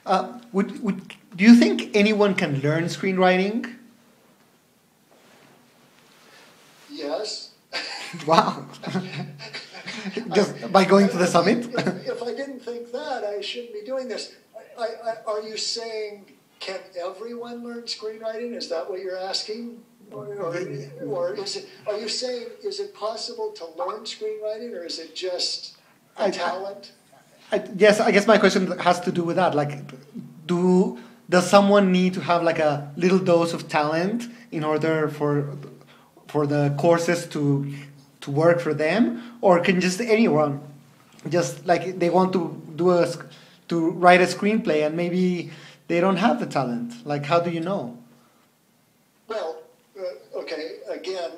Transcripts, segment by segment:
Do you think anyone can learn screenwriting? Yes. Wow. Just by going to the summit? If I didn't think that, I shouldn't be doing this. Are you saying, can everyone learn screenwriting? Is that what you're asking? Or is it, are you saying, is it possible to learn screenwriting, or is it just a talent? Yes, I guess my question has to do with that. Like, does someone need to have like a little dose of talent in order for the courses to work for them, or can just anyone, just like they want to to write a screenplay and maybe they don't have the talent? Like, how do you know? Well, okay. Again,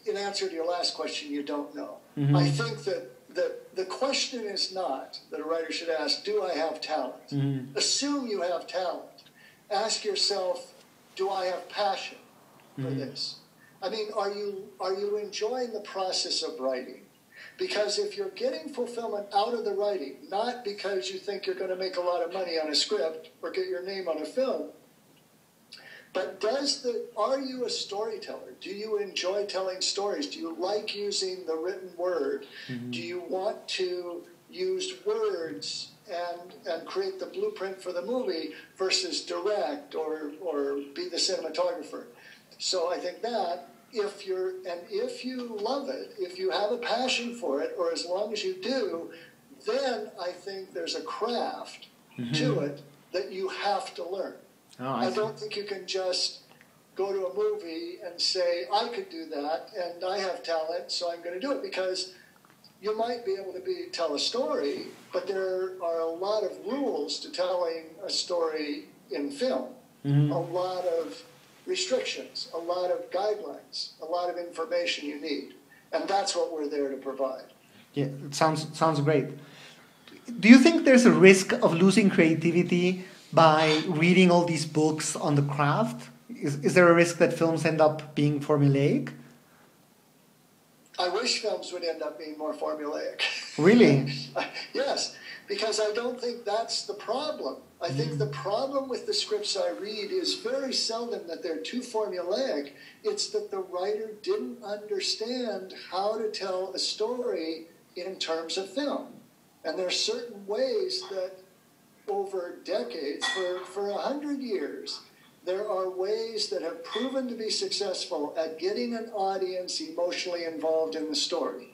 in answer to your last question, you don't know. Mm-hmm. I think that the question is not that a writer should ask, do I have talent? Mm-hmm. Assume you have talent. Ask yourself, do I have passion for Mm-hmm. this? I mean, are you enjoying the process of writing? Because if you're getting fulfillment out of the writing, not because you think you're going to make a lot of money on a script or get your name on a film, but are you a storyteller? Do you enjoy telling stories? Do you like using the written word? Mm-hmm. Do you want to use words and create the blueprint for the movie versus direct or be the cinematographer? So I think that if you love it, if you have a passion for it, or as long as you do, then I think there's a craft Mm-hmm. to it that you have to learn. Oh, I don't think you can just go to a movie and say, I could do that, and I have talent, so I'm going to do it. Because you might be able to tell a story, but there are a lot of rules to telling a story in film. Mm-hmm. A lot of restrictions, a lot of guidelines, a lot of information you need. And that's what we're there to provide. Yeah, it sounds great. Do you think there's a risk of losing creativity by reading all these books on the craft? Is there a risk that films end up being formulaic? I wish films would end up being more formulaic. Really? Yes, because I don't think that's the problem. I think the problem with the scripts I read is very seldom that they're too formulaic. It's that the writer didn't understand how to tell a story in terms of film. And there are certain ways that over decades, for 100 years, there are ways that have proven to be successful at getting an audience emotionally involved in the story.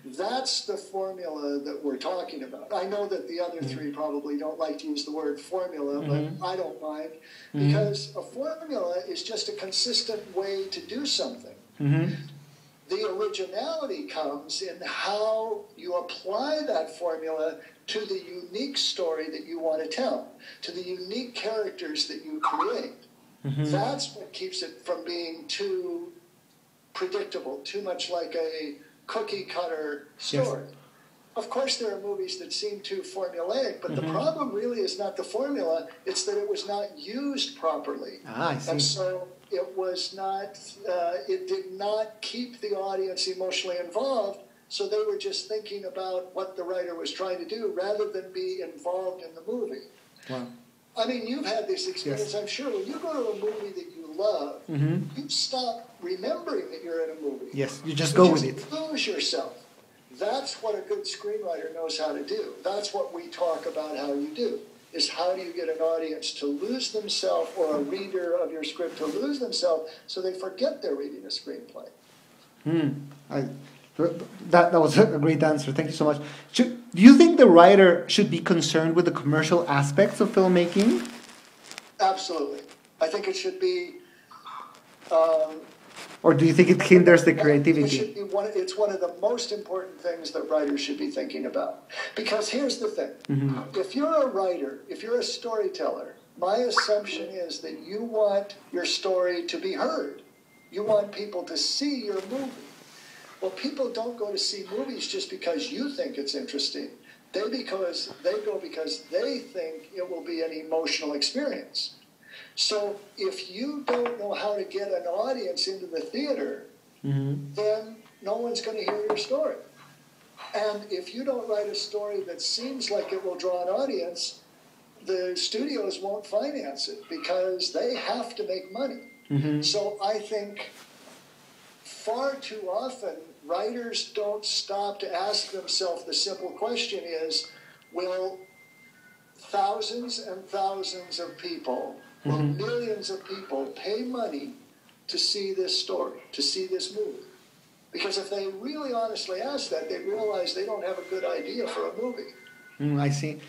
That's the formula that we're talking about. I know that the other three probably don't like to use the word formula, but I don't mind, because a formula is just a consistent way to do something. Mm-hmm. The originality comes in how you apply that formula to the unique story that you want to tell, to the unique characters that you create. Mm-hmm. That's what keeps it from being too predictable, too much like a cookie-cutter story. Yes. Of course, there are movies that seem too formulaic, but the problem really is not the formula, it's that it was not used properly. I see. And so it was not, it did not keep the audience emotionally involved, so they were just thinking about what the writer was trying to do rather than be involved in the movie. Wow. I mean, you've had this experience, yes. I'm sure. When you go to a movie that you love, you stop remembering that you're in a movie. Yes, you just go with it. Lose yourself. That's what a good screenwriter knows how to do. That's what we talk about how you do, is how do you get an audience to lose themselves, or a reader of your script to lose themselves, so they forget they're reading a screenplay. That was a great answer. Thank you so much. Do you think the writer should be concerned with the commercial aspects of filmmaking? Absolutely. I think it should be... or do you think it hinders the creativity? It's one of the most important things that writers should be thinking about. Because here's the thing. If you're a writer, if you're a storyteller, my assumption is that you want your story to be heard. You want people to see your movie. Well, people don't go to see movies just because you think it's interesting. They go because they think it will be an emotional experience. So if you don't know how to get an audience into the theater, then no one's going to hear your story. And if you don't write a story that seems like it will draw an audience, the studios won't finance it because they have to make money. So I think far too often writers don't stop to ask themselves the simple question is, will thousands and thousands of people, or millions of people, pay money to see this story, to see this movie? Because if they really honestly ask that, they realize they don't have a good idea for a movie. I see.